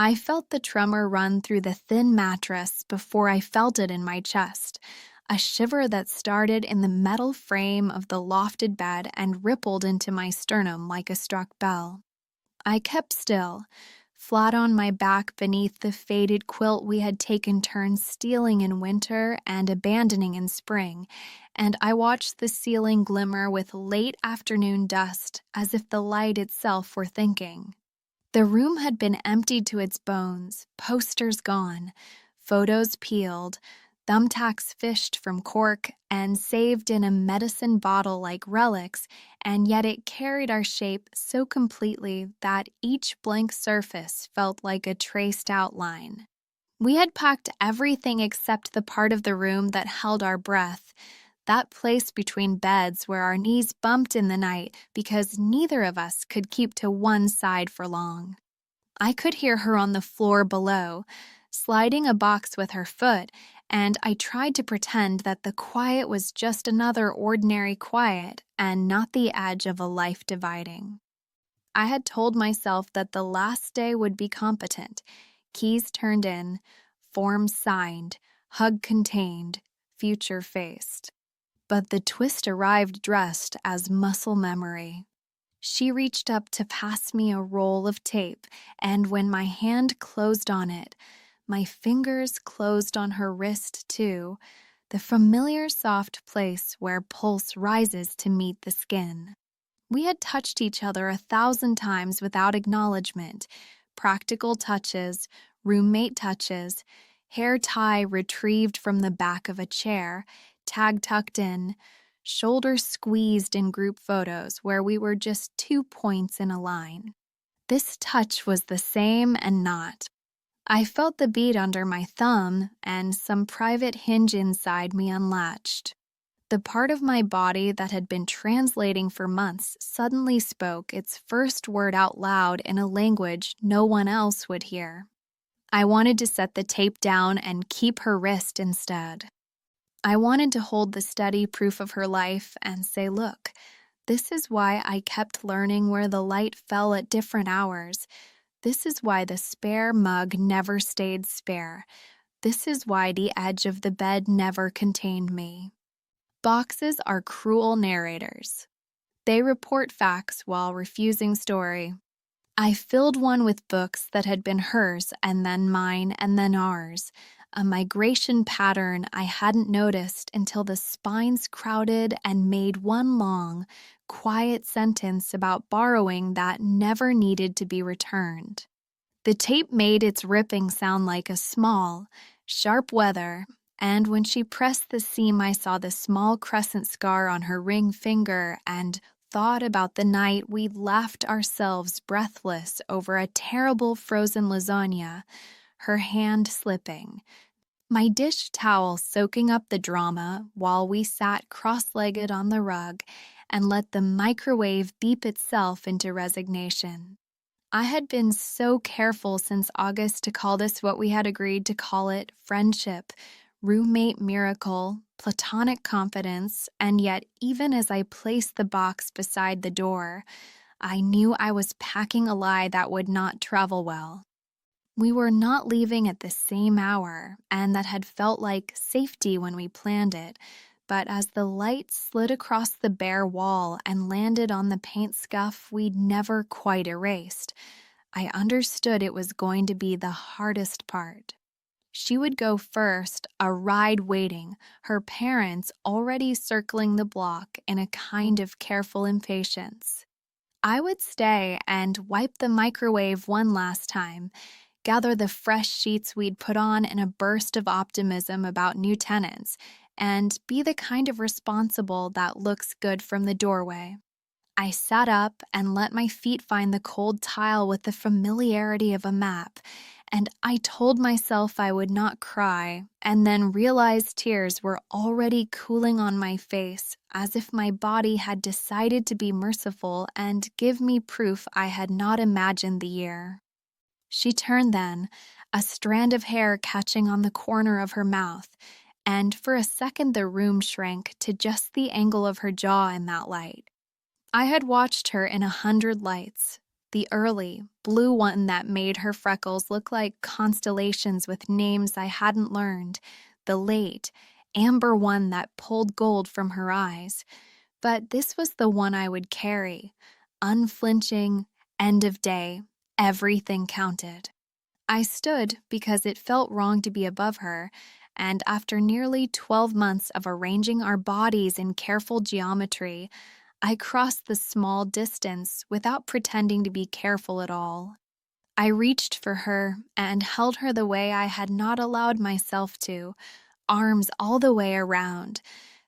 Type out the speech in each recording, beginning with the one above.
I felt the tremor run through the thin mattress before I felt it in my chest, a shiver that started in the metal frame of the lofted bed and rippled into my sternum like a struck bell. I kept still, flat on my back beneath the faded quilt we had taken turns stealing in winter and abandoning in spring, and I watched the ceiling glimmer with late afternoon dust as if the light itself were thinking. The room had been emptied to its bones, posters gone, photos peeled, thumbtacks fished from cork and saved in a medicine bottle like relics, and yet it carried our shape so completely that each blank surface felt like a traced outline. We had packed everything except the part of the room that held our breath, that place between beds where our knees bumped in the night because neither of us could keep to one side for long. I could hear her on the floor below, sliding a box with her foot, and I tried to pretend that the quiet was just another ordinary quiet and not the edge of a life dividing. I had told myself that the last day would be competent, keys turned in, forms signed, hug contained, future faced. But the twist arrived dressed as muscle memory. She reached up to pass me a roll of tape, and when my hand closed on it, my fingers closed on her wrist too, the familiar soft place where pulse rises to meet the skin. We had touched each other 1,000 times without acknowledgement, practical touches, roommate touches, hair tie retrieved from the back of a chair, tag tucked in, shoulders squeezed in group photos where we were just 2 points in a line. This touch was the same and not. I felt the beat under my thumb and some private hinge inside me unlatched. The part of my body that had been translating for months suddenly spoke its first word out loud in a language no one else would hear. I wanted to set the tape down and keep her wrist instead. I wanted to hold the steady proof of her life and say, look, this is why I kept learning where the light fell at different hours. This is why the spare mug never stayed spare. This is why the edge of the bed never contained me. Boxes are cruel narrators. They report facts while refusing story. I filled one with books that had been hers and then mine and then ours, a migration pattern I hadn't noticed until the spines crowded and made one long, quiet sentence about borrowing that never needed to be returned. The tape made its ripping sound like a small, sharp weather, and when she pressed the seam I saw the small crescent scar on her ring finger and thought about the night we'd laughed ourselves breathless over a terrible frozen lasagna, her hand slipping, my dish towel soaking up the drama while we sat cross-legged on the rug and let the microwave beep itself into resignation. I had been so careful since August to call this what we had agreed to call it, friendship, roommate miracle, platonic confidence, and yet even as I placed the box beside the door, I knew I was packing a lie that would not travel well. We were not leaving at the same hour, and that had felt like safety when we planned it, but as the light slid across the bare wall and landed on the paint scuff we'd never quite erased, I understood it was going to be the hardest part. She would go first, a ride waiting, her parents already circling the block in a kind of careful impatience. I would stay and wipe the microwave one last time, gather the fresh sheets we'd put on in a burst of optimism about new tenants, and be the kind of responsible that looks good from the doorway. I sat up and let my feet find the cold tile with the familiarity of a map, and I told myself I would not cry, and then realized tears were already cooling on my face, as if my body had decided to be merciful and give me proof I had not imagined the year. She turned then, a strand of hair catching on the corner of her mouth, and for a second the room shrank to just the angle of her jaw in that light. I had watched her in 100 lights, The early, blue one that made her freckles look like constellations with names I hadn't learned, the late, amber one that pulled gold from her eyes. But this was the one I would carry, unflinching, end of day, everything counted. I stood because it felt wrong to be above her, and after nearly 12 months of arranging our bodies in careful geometry, I crossed the small distance without pretending to be careful at all. I reached for her and held her the way I had not allowed myself to, arms all the way around,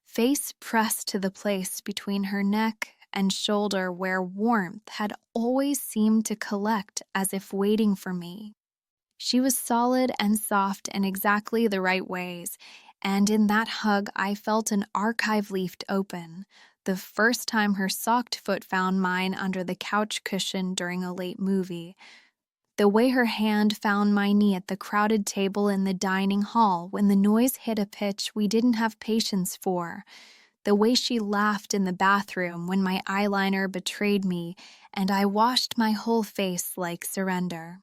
face pressed to the place between her neck and shoulder where warmth had always seemed to collect as if waiting for me. She was solid and soft in exactly the right ways, and in that hug I felt an archive leafed open, the first time her socked foot found mine under the couch cushion during a late movie. The way her hand found my knee at the crowded table in the dining hall when the noise hit a pitch we didn't have patience for. The way she laughed in the bathroom when my eyeliner betrayed me and I washed my whole face like surrender.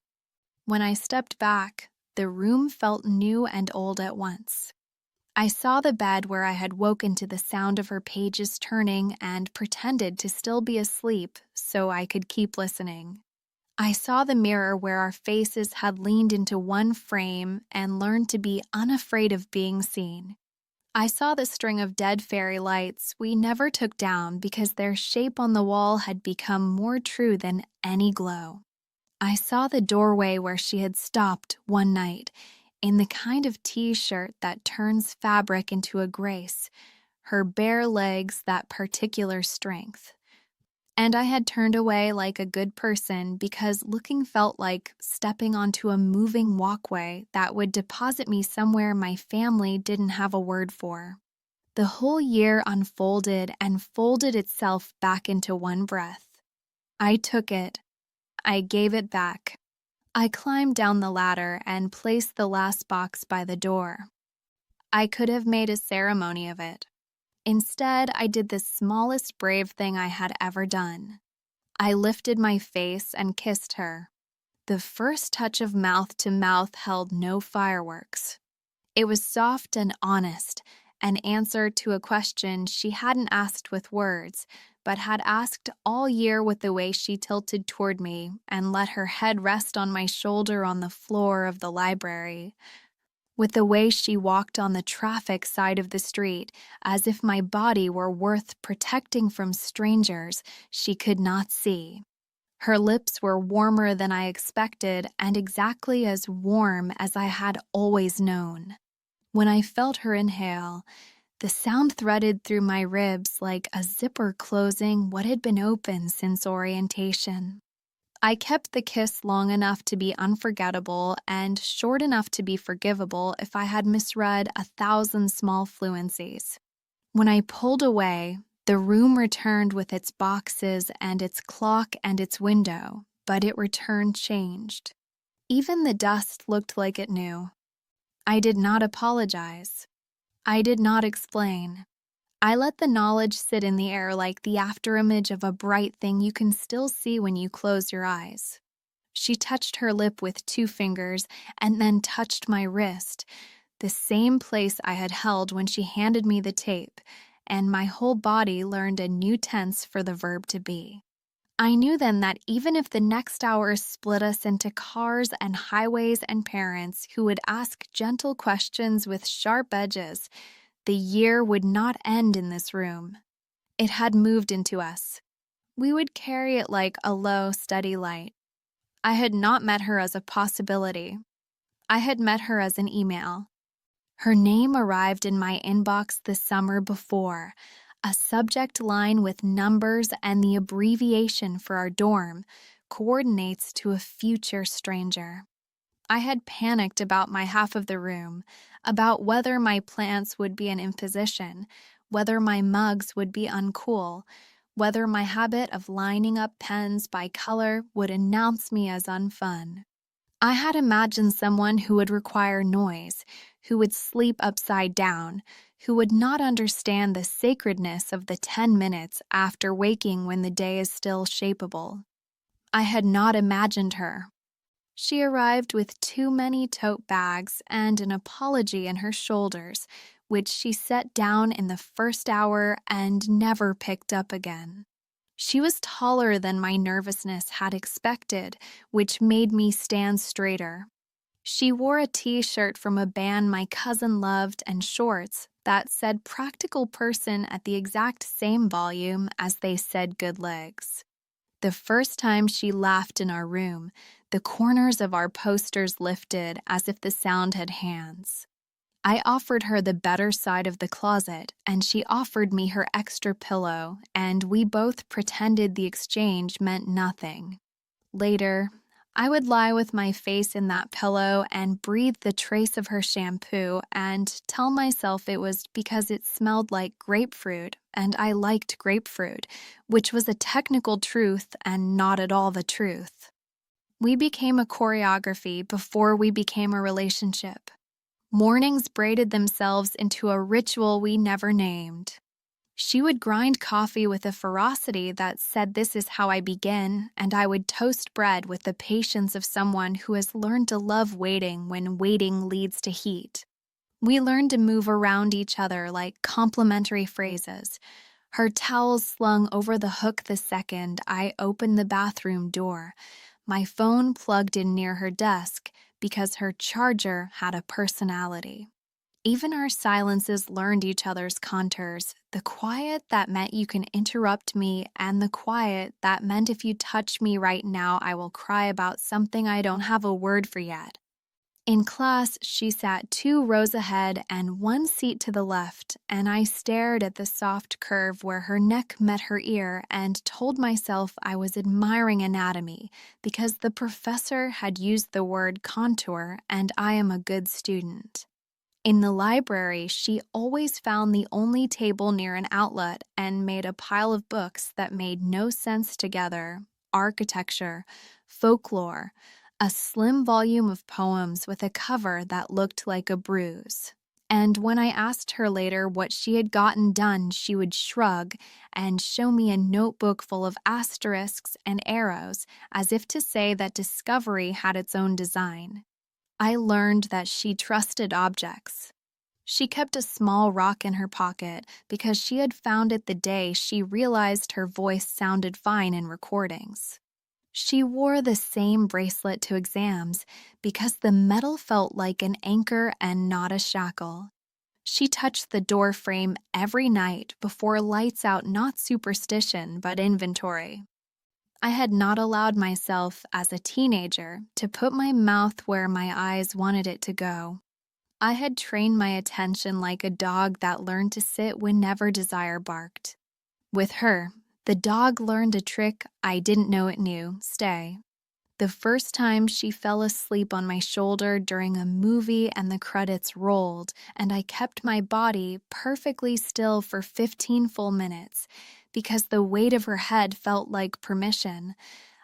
When I stepped back, the room felt new and old at once. I saw the bed where I had woken to the sound of her pages turning and pretended to still be asleep so I could keep listening. I saw the mirror where our faces had leaned into one frame and learned to be unafraid of being seen. I saw the string of dead fairy lights we never took down because their shape on the wall had become more true than any glow. I saw the doorway where she had stopped one night, in the kind of t-shirt that turns fabric into a grace, her bare legs that particular strength. And I had turned away like a good person because looking felt like stepping onto a moving walkway that would deposit me somewhere my family didn't have a word for. The whole year unfolded and folded itself back into one breath. I took it. I gave it back. I climbed down the ladder and placed the last box by the door. I could have made a ceremony of it. Instead, I did the smallest brave thing I had ever done. I lifted my face and kissed her. The first touch of mouth to mouth held no fireworks. It was soft and honest, an answer to a question she hadn't asked with words, but had asked all year with the way she tilted toward me and let her head rest on my shoulder on the floor of the library, with the way she walked on the traffic side of the street as if my body were worth protecting from strangers she could not see. Her lips were warmer than I expected and exactly as warm as I had always known. When I felt her inhale, the sound threaded through my ribs like a zipper closing what had been open since orientation. I kept the kiss long enough to be unforgettable and short enough to be forgivable if I had misread 1,000 small fluencies. When I pulled away, the room returned with its boxes and its clock and its window, but it returned changed. Even the dust looked like it knew. I did not apologize. I did not explain. I let the knowledge sit in the air like the afterimage of a bright thing you can still see when you close your eyes. She touched her lip with 2 fingers and then touched my wrist, the same place I had held when she handed me the tape, and my whole body learned a new tense for the verb to be. I knew then that even if the next hours split us into cars and highways and parents who would ask gentle questions with sharp edges, the year would not end in this room. It had moved into us. We would carry it like a low, steady light. I had not met her as a possibility. I had met her as an email. Her name arrived in my inbox the summer before, a subject line with numbers and the abbreviation for our dorm, coordinates to a future stranger. I had panicked about my half of the room, about whether my plants would be an imposition, whether my mugs would be uncool, whether my habit of lining up pens by color would announce me as unfun. I had imagined someone who would require noise, who would sleep upside down, who would not understand the sacredness of the 10 minutes after waking when the day is still shapeable. I had not imagined her. She arrived with too many tote bags and an apology in her shoulders, which she set down in the first hour and never picked up again. She was taller than my nervousness had expected, which made me stand straighter. She wore a t-shirt from a band my cousin loved and shorts that said practical person at the exact same volume as they said good legs. The first time she laughed in our room, the corners of our posters lifted as if the sound had hands. I offered her the better side of the closet, and she offered me her extra pillow, and we both pretended the exchange meant nothing. Later, I would lie with my face in that pillow and breathe the trace of her shampoo and tell myself it was because it smelled like grapefruit and I liked grapefruit, which was a technical truth and not at all the truth. We became a choreography before we became a relationship. Mornings braided themselves into a ritual we never named. She would grind coffee with a ferocity that said this is how I begin, and I would toast bread with the patience of someone who has learned to love waiting when waiting leads to heat. We learned to move around each other like complimentary phrases. Her towels slung over the hook the second I opened the bathroom door. My phone plugged in near her desk because her charger had a personality. Even our silences learned each other's contours, the quiet that meant you can interrupt me and the quiet that meant if you touch me right now I will cry about something I don't have a word for yet. In class, she sat 2 rows ahead and 1 seat to the left, and I stared at the soft curve where her neck met her ear and told myself I was admiring anatomy because the professor had used the word contour and I am a good student. In the library, she always found the only table near an outlet and made a pile of books that made no sense together: architecture, folklore, a slim volume of poems with a cover that looked like a bruise. And when I asked her later what she had gotten done, she would shrug and show me a notebook full of asterisks and arrows, as if to say that discovery had its own design. I learned that she trusted objects. She kept a small rock in her pocket because she had found it the day she realized her voice sounded fine in recordings. She wore the same bracelet to exams because the metal felt like an anchor and not a shackle. She touched the door frame every night before lights out, not superstition, but inventory. I had not allowed myself, as a teenager, to put my mouth where my eyes wanted it to go. I had trained my attention like a dog that learned to sit whenever desire barked. With her, the dog learned a trick I didn't know it knew: stay. The first time she fell asleep on my shoulder during a movie and the credits rolled, and I kept my body perfectly still for 15 full minutes, because the weight of her head felt like permission.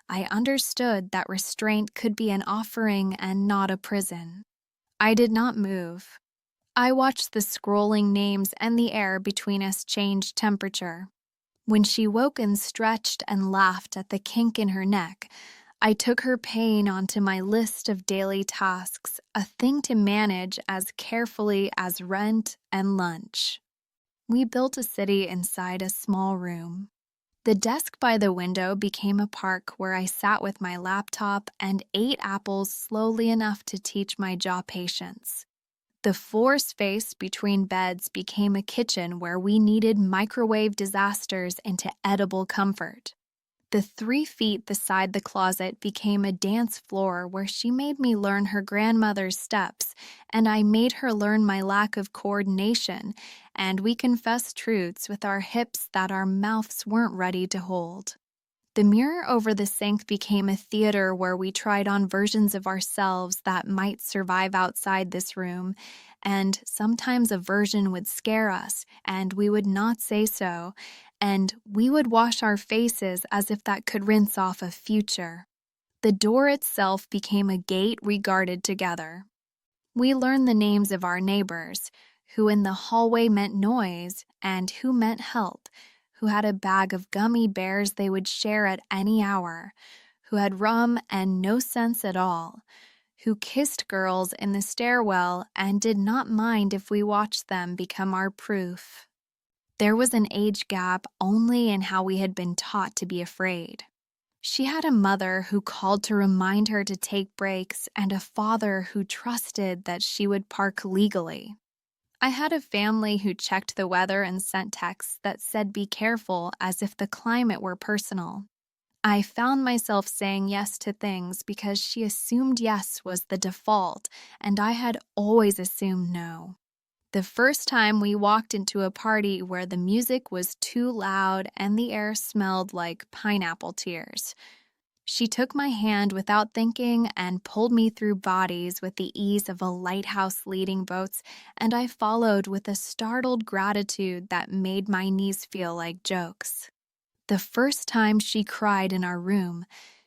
I understood that restraint could be an offering and not a prison. I did not move. I watched the scrolling names and the air between us change temperature. When she woke and stretched and laughed at the kink in her neck, I took her pain onto my list of daily tasks, a thing to manage as carefully as rent and lunch. We built a city inside a small room. The desk by the window became a park where I sat with my laptop and ate apples slowly enough to teach my jaw patience. The floor space between beds became a kitchen where we kneaded microwave disasters into edible comfort. The 3 feet beside the closet became a dance floor where she made me learn her grandmother's steps, and I made her learn my lack of coordination, and we confessed truths with our hips that our mouths weren't ready to hold. The mirror over the sink became a theater where we tried on versions of ourselves that might survive outside this room, and sometimes a version would scare us, and we would not say so, and we would wash our faces as if that could rinse off a future. The door itself became a gate we guarded together. We learned the names of our neighbors, who in the hallway meant noise and who meant help, who had a bag of gummy bears they would share at any hour, who had rum and no sense at all, who kissed girls in the stairwell and did not mind if we watched them become our proof. There was an age gap only in how we had been taught to be afraid. She had a mother who called to remind her to take breaks and a father who trusted that she would park legally. I had a family who checked the weather and sent texts that said be careful as if the climate were personal. I found myself saying yes to things because she assumed yes was the default, and I had always assumed no. The first time we walked into a party where the music was too loud and the air smelled like pineapple tears. She took my hand without thinking and pulled me through bodies with the ease of a lighthouse leading boats, and I followed with a startled gratitude that made my knees feel like jokes. The first time she cried in our room,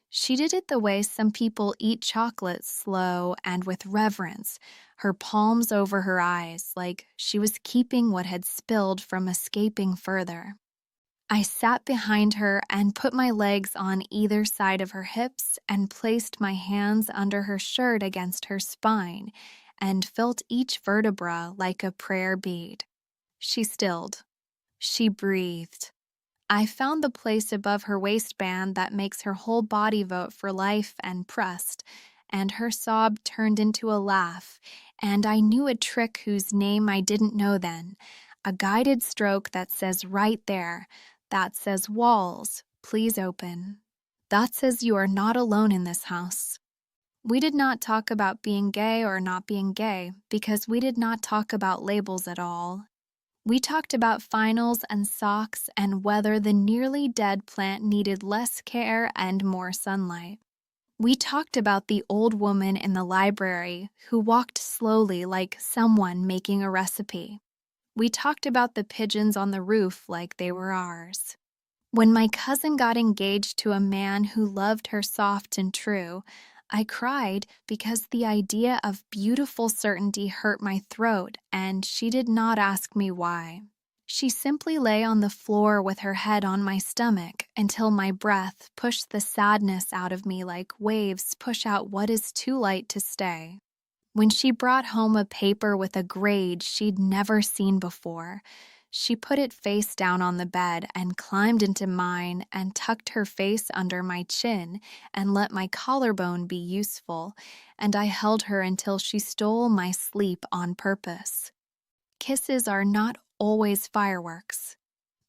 she did it the way some people eat chocolate, slow and with reverence, her palms over her eyes, like she was keeping what had spilled from escaping further. I sat behind her and put my legs on either side of her hips and placed my hands under her shirt against her spine and felt each vertebra like a prayer bead. She stilled. She breathed. I found the place above her waistband that makes her whole body vote for life and pressed, and her sob turned into a laugh, and I knew a trick whose name I didn't know then, a guided stroke that says right there, that says walls, please open. That says you are not alone in this house. We did not talk about being gay or not being gay because we did not talk about labels at all. We talked about finals and socks and whether the nearly dead plant needed less care and more sunlight. We talked about the old woman in the library who walked slowly like someone making a recipe. We talked about the pigeons on the roof like they were ours. When my cousin got engaged to a man who loved her soft and true, I cried because the idea of beautiful certainty hurt my throat, and she did not ask me why. She simply lay on the floor with her head on my stomach until my breath pushed the sadness out of me like waves push out what is too light to stay. When she brought home a paper with a grade she'd never seen before, she put it face down on the bed and climbed into mine and tucked her face under my chin and let my collarbone be useful, and I held her until she stole my sleep on purpose. Kisses are not always fireworks.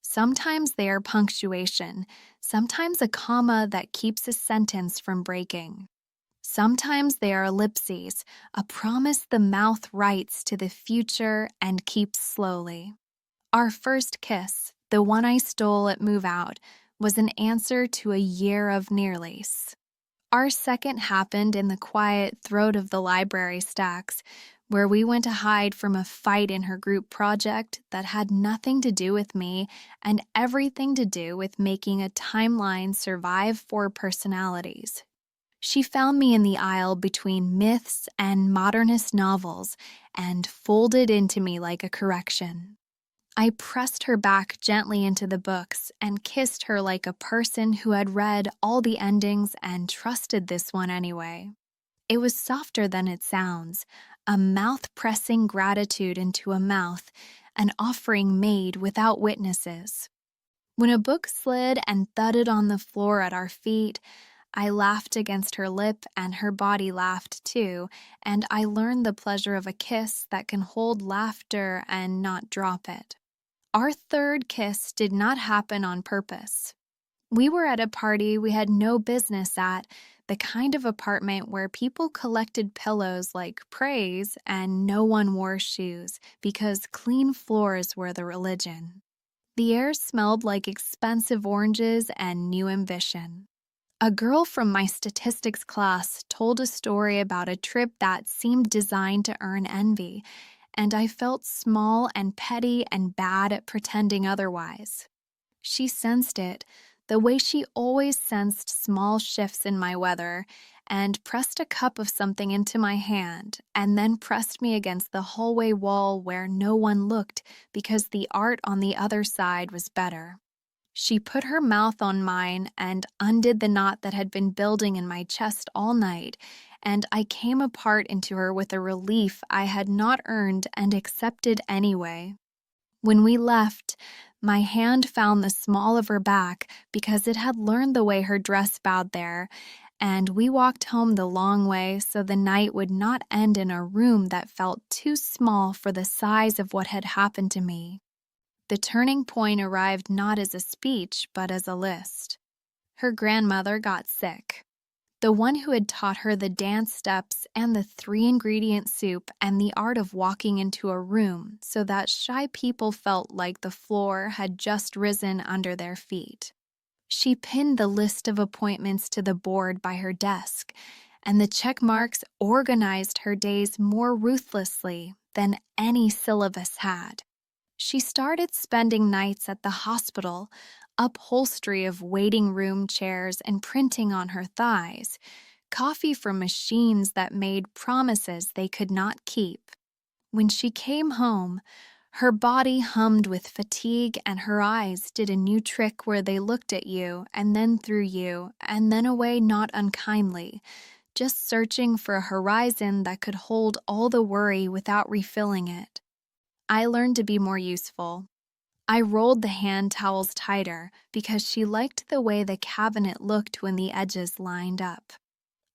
Sometimes they are punctuation, sometimes a comma that keeps a sentence from breaking. Sometimes they are ellipses, a promise the mouth writes to the future and keeps slowly. Our first kiss, the one I stole at move out, was an answer to a year of nearlies. Our second happened in the quiet throat of the library stacks, where we went to hide from a fight in her group project that had nothing to do with me and everything to do with making a timeline survive 4 personalities. She found me in the aisle between myths and modernist novels and folded into me like a correction. I pressed her back gently into the books and kissed her like a person who had read all the endings and trusted this one anyway. It was softer than it sounds, a mouth-pressing gratitude into a mouth, an offering made without witnesses. When a book slid and thudded on the floor at our feet, I laughed against her lip and her body laughed too, and I learned the pleasure of a kiss that can hold laughter and not drop it. Our third kiss did not happen on purpose. We were at a party we had no business at, the kind of apartment where people collected pillows like praise and no one wore shoes because clean floors were the religion. The air smelled like expensive oranges and new ambition. A girl from my statistics class told a story about a trip that seemed designed to earn envy, and I felt small and petty and bad at pretending otherwise. She sensed it, the way she always sensed small shifts in my weather, and pressed a cup of something into my hand, and then pressed me against the hallway wall where no one looked because the art on the other side was better. She put her mouth on mine and undid the knot that had been building in my chest all night, and I came apart into her with a relief I had not earned and accepted anyway. When we left, my hand found the small of her back because it had learned the way her dress bowed there, and we walked home the long way so the night would not end in a room that felt too small for the size of what had happened to me. The turning point arrived not as a speech, but as a list. Her grandmother got sick. The one who had taught her the dance steps and the 3-ingredient soup and the art of walking into a room so that shy people felt like the floor had just risen under their feet. She pinned the list of appointments to the board by her desk, and the check marks organized her days more ruthlessly than any syllabus had. She started spending nights at the hospital, upholstery of waiting room chairs and printing on her thighs, coffee from machines that made promises they could not keep. When she came home, her body hummed with fatigue and her eyes did a new trick where they looked at you and then through you and then away not unkindly, just searching for a horizon that could hold all the worry without refilling it. I learned to be more useful. I rolled the hand towels tighter because she liked the way the cabinet looked when the edges lined up.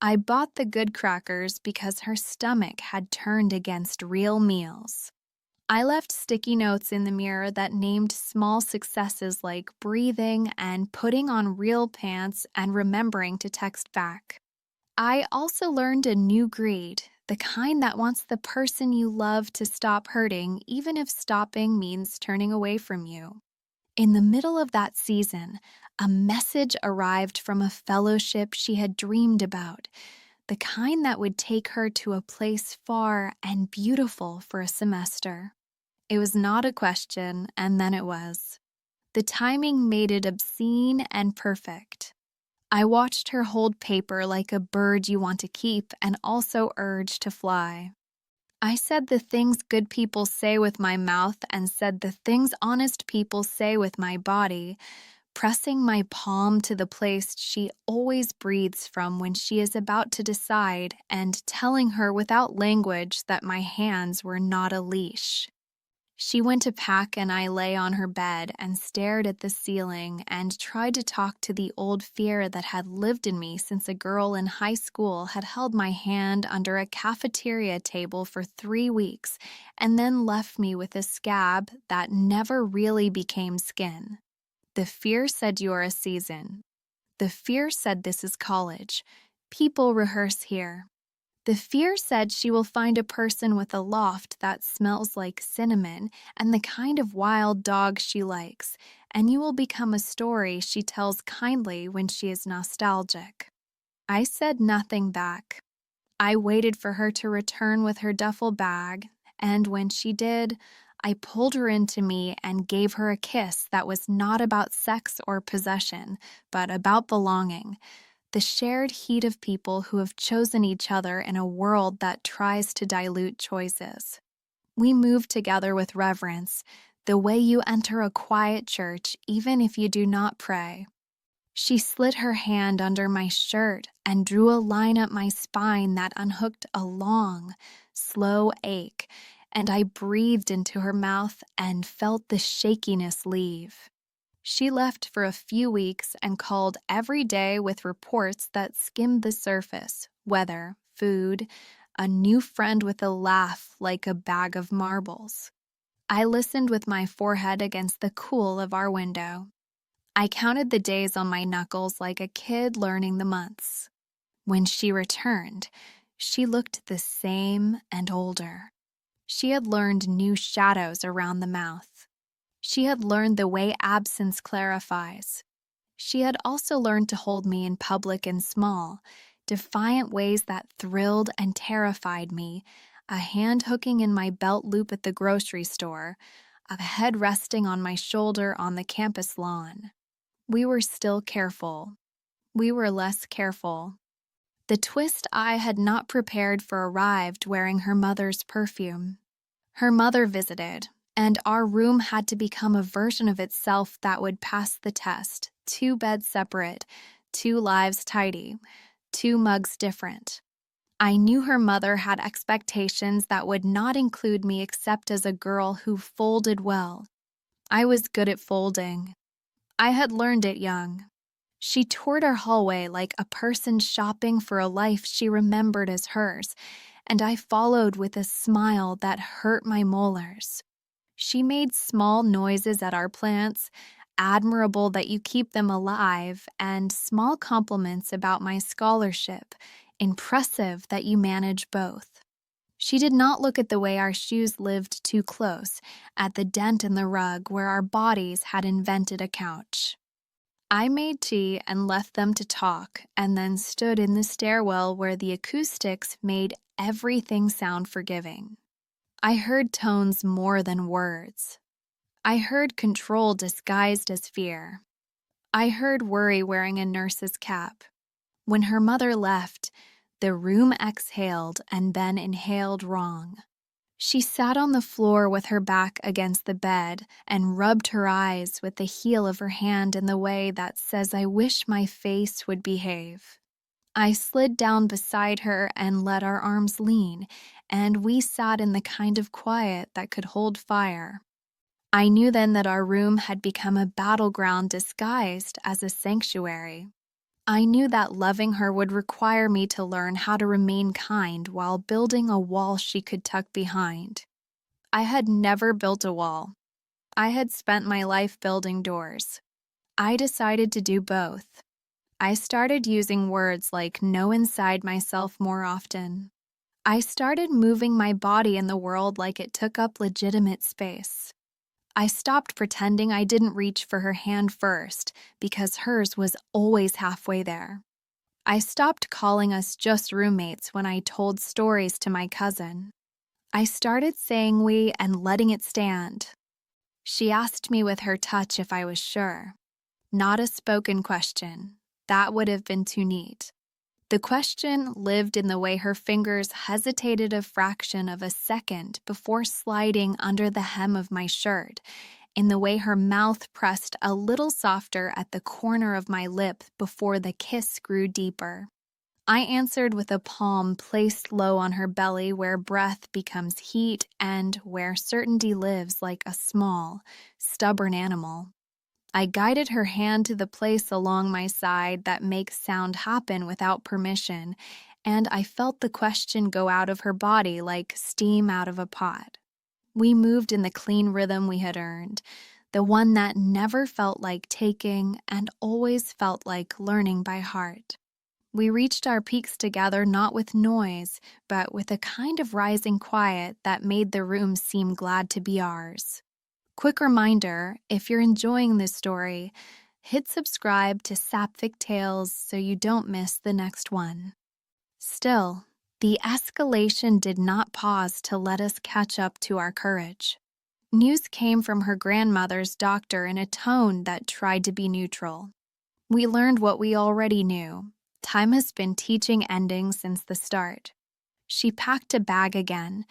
I bought the good crackers because her stomach had turned against real meals. I left sticky notes in the mirror that named small successes like breathing and putting on real pants and remembering to text back. I also learned a new greed, the kind that wants the person you love to stop hurting, even if stopping means turning away from you. In the middle of that season, a message arrived from a fellowship she had dreamed about, the kind that would take her to a place far and beautiful for a semester. It was not a question, and then it was. The timing made it obscene and perfect. I watched her hold paper like a bird you want to keep and also urge to fly. I said the things good people say with my mouth and said the things honest people say with my body, pressing my palm to the place she always breathes from when she is about to decide and telling her without language that my hands were not a leash. She went to pack and I lay on her bed and stared at the ceiling and tried to talk to the old fear that had lived in me since a girl in high school had held my hand under a cafeteria table for 3 weeks and then left me with a scab that never really became skin. The fear said you're a season. The fear said this is college. People rehearse here. The fear said she will find a person with a loft that smells like cinnamon and the kind of wild dog she likes, and you will become a story she tells kindly when she is nostalgic. I said nothing back. I waited for her to return with her duffel bag, and when she did, I pulled her into me and gave her a kiss that was not about sex or possession, but about belonging. The shared heat of people who have chosen each other in a world that tries to dilute choices. We moved together with reverence, the way you enter a quiet church even if you do not pray. She slid her hand under my shirt and drew a line up my spine that unhooked a long, slow ache, and I breathed into her mouth and felt the shakiness leave. She left for a few weeks and called every day with reports that skimmed the surface, weather, food, a new friend with a laugh like a bag of marbles. I listened with my forehead against the cool of our window. I counted the days on my knuckles like a kid learning the months. When she returned, she looked the same and older. She had learned new shadows around the mouth. She had learned the way absence clarifies. She had also learned to hold me in public and small, defiant ways that thrilled and terrified me, a hand hooking in my belt loop at the grocery store, a head resting on my shoulder on the campus lawn. We were still careful. We were less careful. The twist I had not prepared for arrived wearing her mother's perfume. Her mother visited, And our room had to become a version of itself that would pass the test. 2 beds separate, 2 lives tidy, 2 mugs different. I knew her mother had expectations that would not include me except as a girl who folded well. I was good at folding. I had learned it young. She toured our hallway like a person shopping for a life she remembered as hers, and I followed with a smile that hurt my molars. She made small noises at our plants, admirable that you keep them alive, and small compliments about my scholarship, impressive that you manage both. She did not look at the way our shoes lived too close, at the dent in the rug where our bodies had invented a couch. I made tea and left them to talk, and then stood in the stairwell where the acoustics made everything sound forgiving. I heard tones more than words. I heard control disguised as fear. I heard worry wearing a nurse's cap. When her mother left, the room exhaled and then inhaled wrong. She sat on the floor with her back against the bed and rubbed her eyes with the heel of her hand in the way that says, "I wish my face would behave." I slid down beside her and let our arms lean, and we sat in the kind of quiet that could hold fire. I knew then that our room had become a battleground disguised as a sanctuary. I knew that loving her would require me to learn how to remain kind while building a wall she could tuck behind. I had never built a wall. I had spent my life building doors. I decided to do both. I started using words like know inside myself more often. I started moving my body in the world like it took up legitimate space. I stopped pretending I didn't reach for her hand first because hers was always halfway there. I stopped calling us just roommates when I told stories to my cousin. I started saying we and letting it stand. She asked me with her touch if I was sure. Not a spoken question. That would have been too neat. The question lived in the way her fingers hesitated a fraction of a second before sliding under the hem of my shirt, in the way her mouth pressed a little softer at the corner of my lip before the kiss grew deeper. I answered with a palm placed low on her belly where breath becomes heat and where certainty lives like a small, stubborn animal. I guided her hand to the place along my side that makes sound happen without permission, and I felt the question go out of her body like steam out of a pot. We moved in the clean rhythm we had earned, the one that never felt like taking and always felt like learning by heart. We reached our peaks together not with noise, but with a kind of rising quiet that made the room seem glad to be ours. Quick reminder, if you're enjoying this story, hit subscribe to Sapphic Tales so you don't miss the next one. Still, the escalation did not pause to let us catch up to our courage. News came from her grandmother's doctor in a tone that tried to be neutral. We learned what we already knew. Time has been teaching endings since the start. She packed a bag again,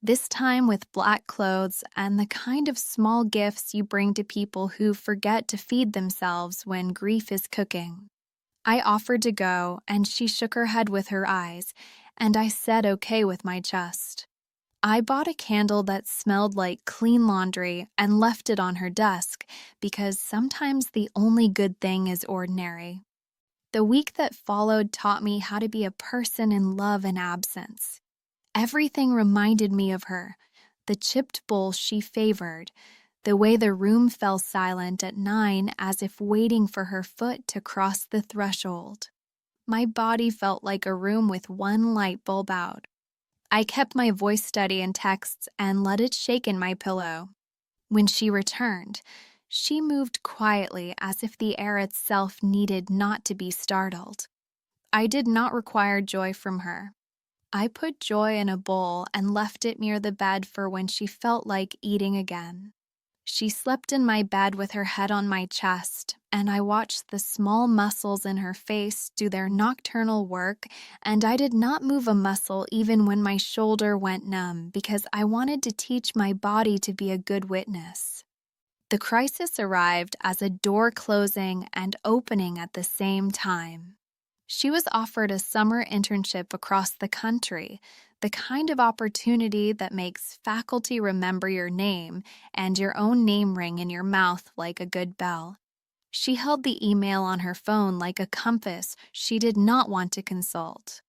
this time with black clothes and the kind of small gifts you bring to people who forget to feed themselves when grief is cooking. I offered to go, and she shook her head with her eyes, and I said okay with my chest. I bought a candle that smelled like clean laundry and left it on her desk because sometimes the only good thing is ordinary. The week that followed taught me how to be a person in love and absence. Everything reminded me of her, the chipped bowl she favored, the way the room fell silent at 9 as if waiting for her foot to cross the threshold. My body felt like a room with one light bulb out. I kept my voice steady in texts and let it shake in my pillow. When she returned, she moved quietly as if the air itself needed not to be startled. I did not require joy from her. I put joy in a bowl and left it near the bed for when she felt like eating again. She slept in my bed with her head on my chest, and I watched the small muscles in her face do their nocturnal work, and I did not move a muscle even when my shoulder went numb because I wanted to teach my body to be a good witness. The crisis arrived as a door closing and opening at the same time. She was offered a summer internship across the country, the kind of opportunity that makes faculty remember your name and your own name ring in your mouth like a good bell. She held the email on her phone like a compass she did not want to consult.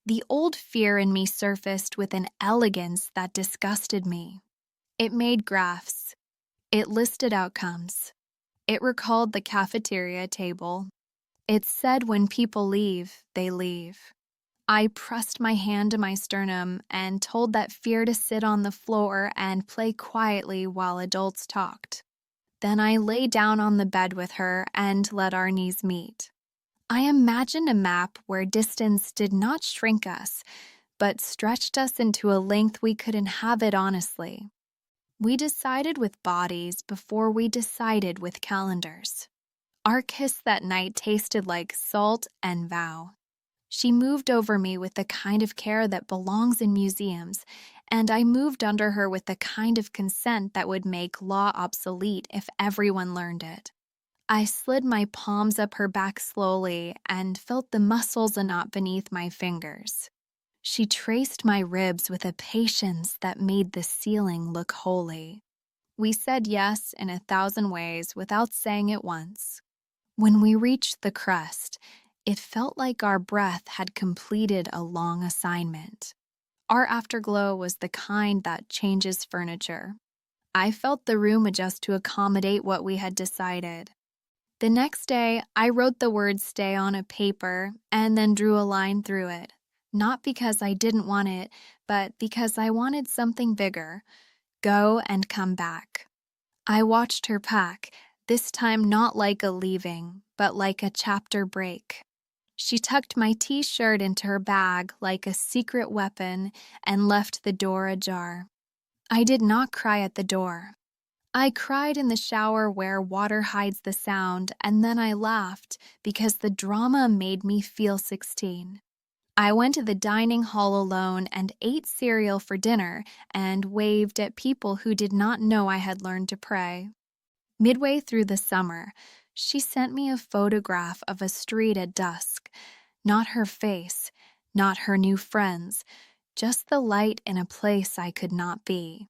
The old fear in me surfaced with an elegance that disgusted me. It made graphs. It listed outcomes. It recalled the cafeteria table. It said when people leave, they leave. I pressed my hand to my sternum and told that fear to sit on the floor and play quietly while adults talked. Then I lay down on the bed with her and let our knees meet. I imagined a map where distance did not shrink us, but stretched us into a length we could inhabit honestly. We decided with bodies before we decided with calendars. Our kiss that night tasted like salt and vow. She moved over me with the kind of care that belongs in museums, and I moved under her with the kind of consent that would make law obsolete if everyone learned it. I slid my palms up her back slowly and felt the muscles knot beneath my fingers. She traced my ribs with a patience that made the ceiling look holy. We said yes in 1,000 ways without saying it once. When we reached the crest, it felt like our breath had completed a long assignment. Our afterglow was the kind that changes furniture. I felt the room adjust to accommodate what we had decided. The next day, I wrote the word stay on a paper and then drew a line through it. Not because I didn't want it, but because I wanted something bigger. Go and come back. I watched her pack, this time not like a leaving, but like a chapter break. She tucked my t-shirt into her bag like a secret weapon and left the door ajar. I did not cry at the door. I cried in the shower where water hides the sound, and then I laughed because the drama made me feel 16. I went to the dining hall alone and ate cereal for dinner and waved at people who did not know I had learned to pray. Midway through the summer, she sent me a photograph of a street at dusk. Not her face, not her new friends, just the light in a place I could not be.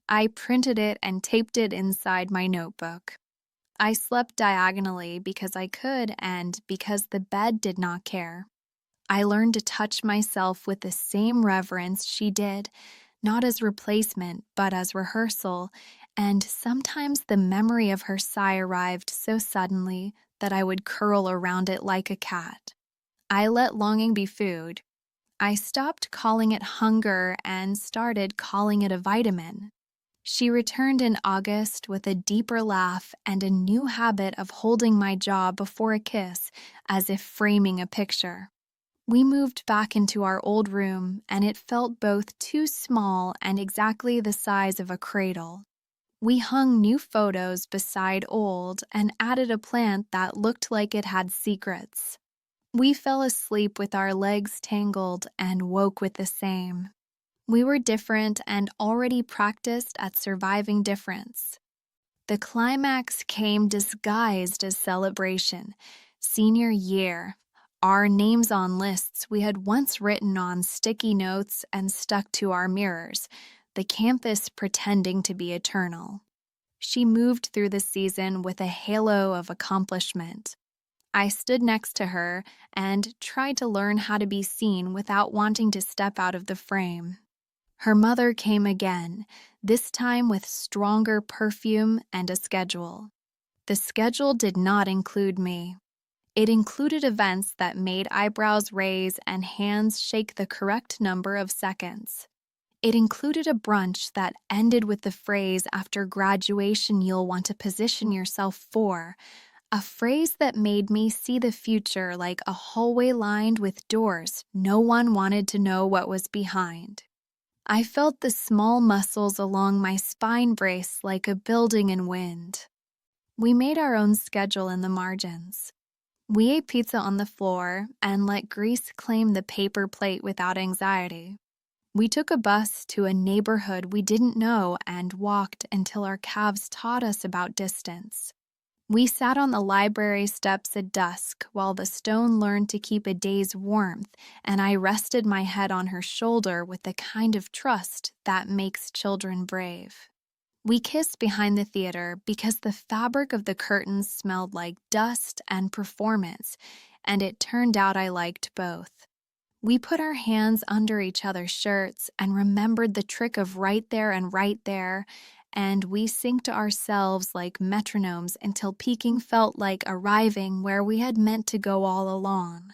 I printed it and taped it inside my notebook. I slept diagonally because I could and because the bed did not care. I learned to touch myself with the same reverence she did, not as replacement, but as rehearsal, and sometimes the memory of her sigh arrived so suddenly that I would curl around it like a cat. I let longing be food. I stopped calling it hunger and started calling it a vitamin. She returned in August with a deeper laugh and a new habit of holding my jaw before a kiss, as if framing a picture. We moved back into our old room, and it felt both too small and exactly the size of a cradle. We hung new photos beside old and added a plant that looked like it had secrets. We fell asleep with our legs tangled and woke with the same. We were different and already practiced at surviving difference. The climax came disguised as celebration. Senior year. Our names on lists we had once written on sticky notes and stuck to our mirrors, the campus pretending to be eternal. She moved through the season with a halo of accomplishment. I stood next to her and tried to learn how to be seen without wanting to step out of the frame. Her mother came again, this time with stronger perfume and a schedule. The schedule did not include me. It included events that made eyebrows raise and hands shake the correct number of seconds. It included a brunch that ended with the phrase after graduation you'll want to position yourself for, a phrase that made me see the future like a hallway lined with doors no one wanted to know what was behind. I felt the small muscles along my spine brace like a building in wind. We made our own schedule in the margins. We ate pizza on the floor and let Grease claim the paper plate without anxiety. We took a bus to a neighborhood we didn't know and walked until our calves taught us about distance. We sat on the library steps at dusk while the stone learned to keep a day's warmth, and I rested my head on her shoulder with the kind of trust that makes children brave. We kissed behind the theater because the fabric of the curtains smelled like dust and performance, and it turned out I liked both. We put our hands under each other's shirts and remembered the trick of right there and right there, and we synced ourselves like metronomes until peaking felt like arriving where we had meant to go all along.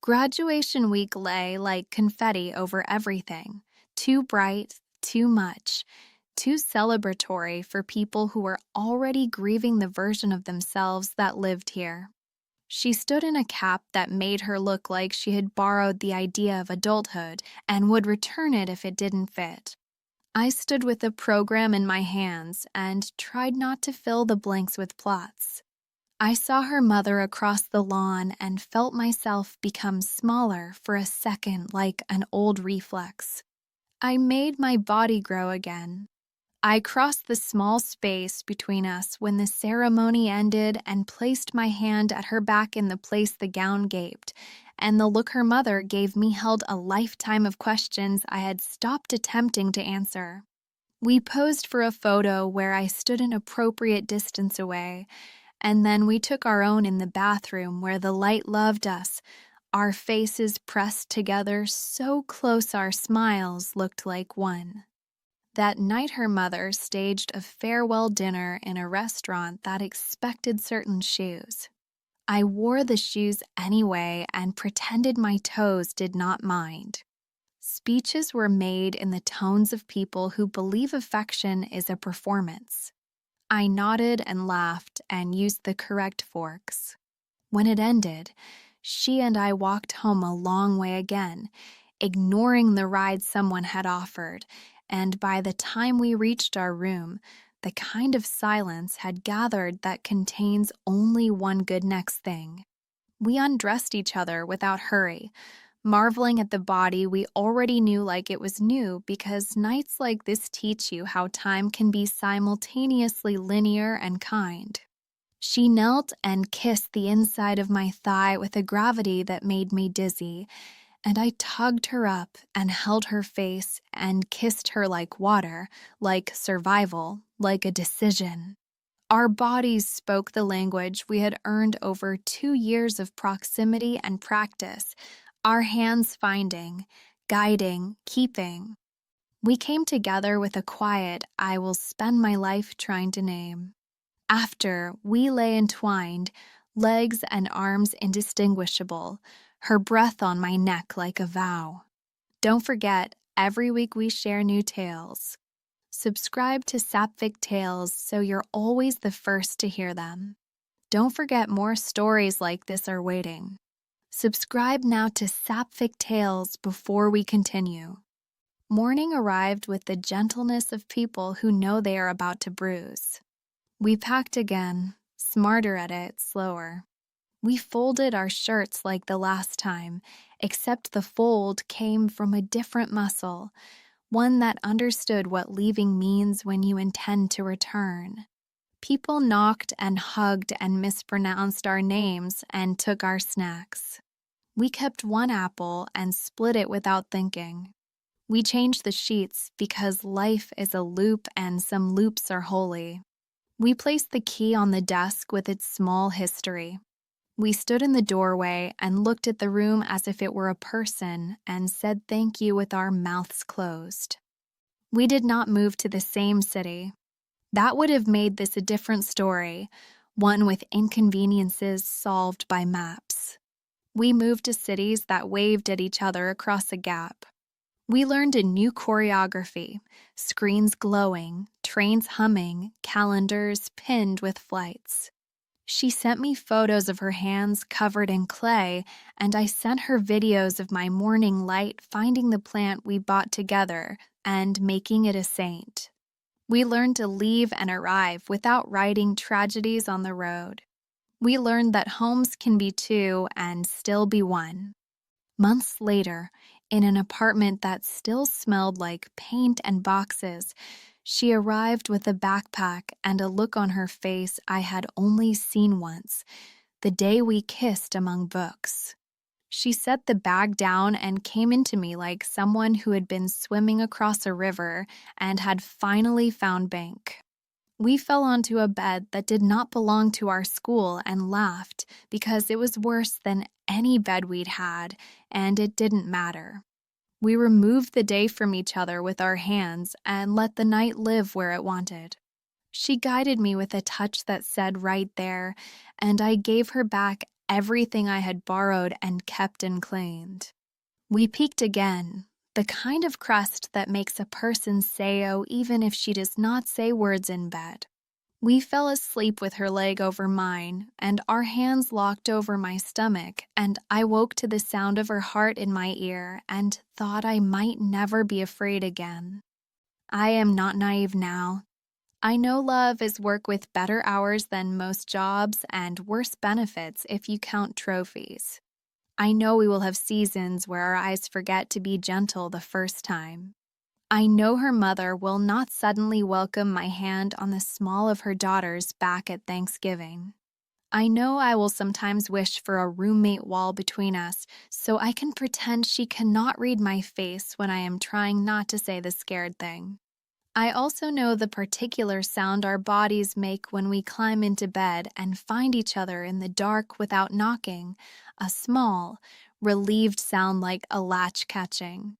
Graduation week lay like confetti over everything, too bright, too much, too celebratory for people who were already grieving the version of themselves that lived here. She stood in a cap that made her look like she had borrowed the idea of adulthood and would return it if it didn't fit. I stood with the program in my hands and tried not to fill the blanks with plots. I saw her mother across the lawn and felt myself become smaller for a second like an old reflex. I made my body grow again. I crossed the small space between us when the ceremony ended and placed my hand at her back in the place the gown gaped, and the look her mother gave me held a lifetime of questions I had stopped attempting to answer. We posed for a photo where I stood an appropriate distance away, and then we took our own in the bathroom where the light loved us, our faces pressed together so close our smiles looked like one. That night her mother staged a farewell dinner in a restaurant that expected certain shoes. I wore the shoes anyway and pretended my toes did not mind. Speeches were made in the tones of people who believe affection is a performance. I nodded and laughed and used the correct forks. When it ended, she and I walked home a long way again, ignoring the ride someone had offered, and by the time we reached our room, the kind of silence had gathered that contains only one good next thing. We undressed each other without hurry, marveling at the body we already knew like it was new, because nights like this teach you how time can be simultaneously linear and kind. She knelt and kissed the inside of my thigh with a gravity that made me dizzy, and I tugged her up and held her face and kissed her like water, like survival, like a decision. Our bodies spoke the language we had earned over 2 years of proximity and practice, our hands finding, guiding, keeping. We came together with a quiet I will spend my life trying to name. After, we lay entwined, legs and arms indistinguishable, her breath on my neck like a vow. Don't forget, every week we share new tales. Subscribe to Sapphic Tales so you're always the first to hear them. Don't forget more stories like this are waiting. Subscribe now to Sapphic Tales before we continue. Morning arrived with the gentleness of people who know they are about to bruise. We packed again, smarter at it, slower. We folded our shirts like the last time, except the fold came from a different muscle, one that understood what leaving means when you intend to return. People knocked and hugged and mispronounced our names and took our snacks. We kept one apple and split it without thinking. We changed the sheets because life is a loop and some loops are holy. We placed the key on the desk with its small history. We stood in the doorway and looked at the room as if it were a person and said thank you with our mouths closed. We did not move to the same city. That would have made this a different story, one with inconveniences solved by maps. We moved to cities that waved at each other across a gap. We learned a new choreography, screens glowing, trains humming, calendars pinned with flights. She sent me photos of her hands covered in clay, and I sent her videos of my morning light finding the plant we bought together and making it a saint. We learned to leave and arrive without writing tragedies on the road. We learned that homes can be two and still be one. Months later, in an apartment that still smelled like paint and boxes, she arrived with a backpack and a look on her face I had only seen once, the day we kissed among books. She set the bag down and came into me like someone who had been swimming across a river and had finally found bank. We fell onto a bed that did not belong to our school and laughed because it was worse than any bed we'd had, and it didn't matter. We removed the day from each other with our hands and let the night live where it wanted. She guided me with a touch that said right there, and I gave her back everything I had borrowed and kept and cleaned. We peaked again, the kind of crust that makes a person say oh even if she does not say words in bed. We fell asleep with her leg over mine, and our hands locked over my stomach, and I woke to the sound of her heart in my ear and thought I might never be afraid again. I am not naive now. I know love is work with better hours than most jobs and worse benefits if you count trophies. I know we will have seasons where our eyes forget to be gentle the first time. I know her mother will not suddenly welcome my hand on the small of her daughters back at Thanksgiving. I know I will sometimes wish for a roommate wall between us so I can pretend she cannot read my face when I am trying not to say the scared thing. I also know the particular sound our bodies make when we climb into bed and find each other in the dark without knocking, a small, relieved sound like a latch catching.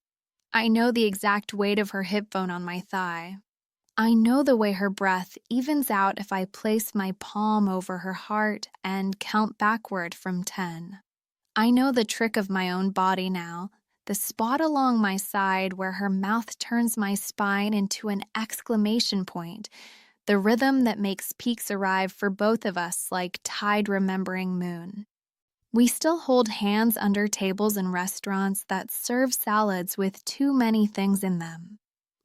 I know the exact weight of her hip bone on my thigh. I know the way her breath evens out if I place my palm over her heart and count backward from 10. I know the trick of my own body now, the spot along my side where her mouth turns my spine into an exclamation point, the rhythm that makes peaks arrive for both of us like tide remembering moon. We still hold hands under tables in restaurants that serve salads with too many things in them.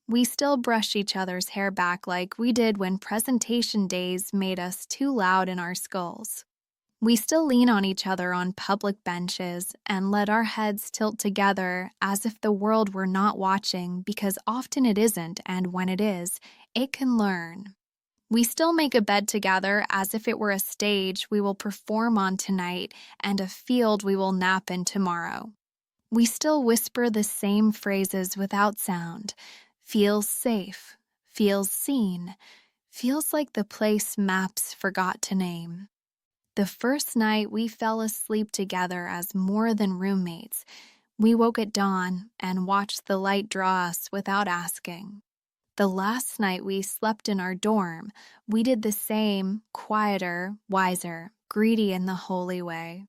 We still brush each other's hair back like we did when presentation days made us too loud in our skulls. We still lean on each other on public benches and let our heads tilt together as if the world were not watching because often it isn't, and when it is, it can learn. We still make a bed together as if it were a stage we will perform on tonight and a field we will nap in tomorrow. We still whisper the same phrases without sound. Feels safe, feels seen, feels like the place maps forgot to name. The first night we fell asleep together as more than roommates. We woke at dawn and watched the light draw us without asking. The last night we slept in our dorm, we did the same, quieter, wiser, greedy in the holy way.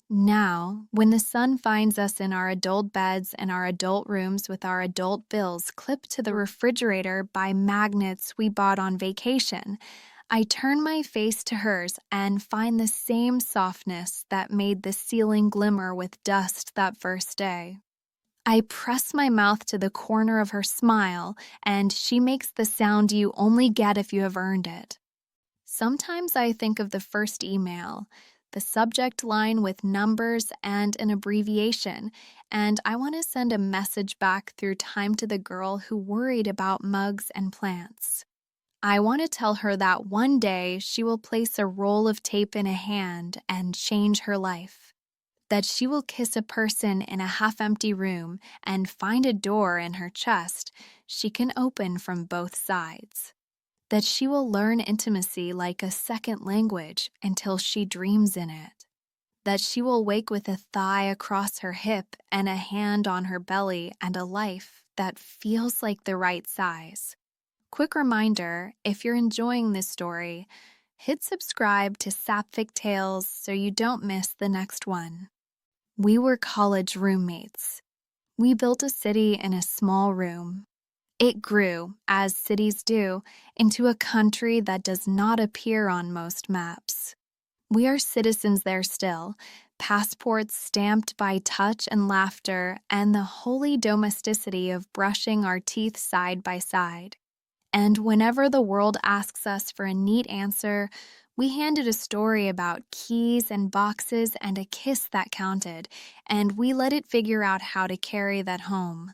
Now, when the sun finds us in our adult beds and our adult rooms with our adult bills clipped to the refrigerator by magnets we bought on vacation, I turn my face to hers and find the same softness that made the ceiling glimmer with dust that first day. I press my mouth to the corner of her smile, and she makes the sound you only get if you have earned it. Sometimes I think of the first email, the subject line with numbers and an abbreviation, and I want to send a message back through time to the girl who worried about mugs and plants. I want to tell her that one day she will place a roll of tape in a hand and change her life. That she will kiss a person in a half-empty room and find a door in her chest she can open from both sides. That she will learn intimacy like a second language until she dreams in it. That she will wake with a thigh across her hip and a hand on her belly and a life that feels like the right size. Quick reminder, if you're enjoying this story, hit subscribe to Sapphic Tales so you don't miss the next one. We were college roommates. We built a city in a small room. It grew, as cities do, into a country that does not appear on most maps. We are citizens there still, passports stamped by touch and laughter and the holy domesticity of brushing our teeth side by side. And whenever the world asks us for a neat answer, we hand it a story about keys and boxes and a kiss that counted, and we let it figure out how to carry that home.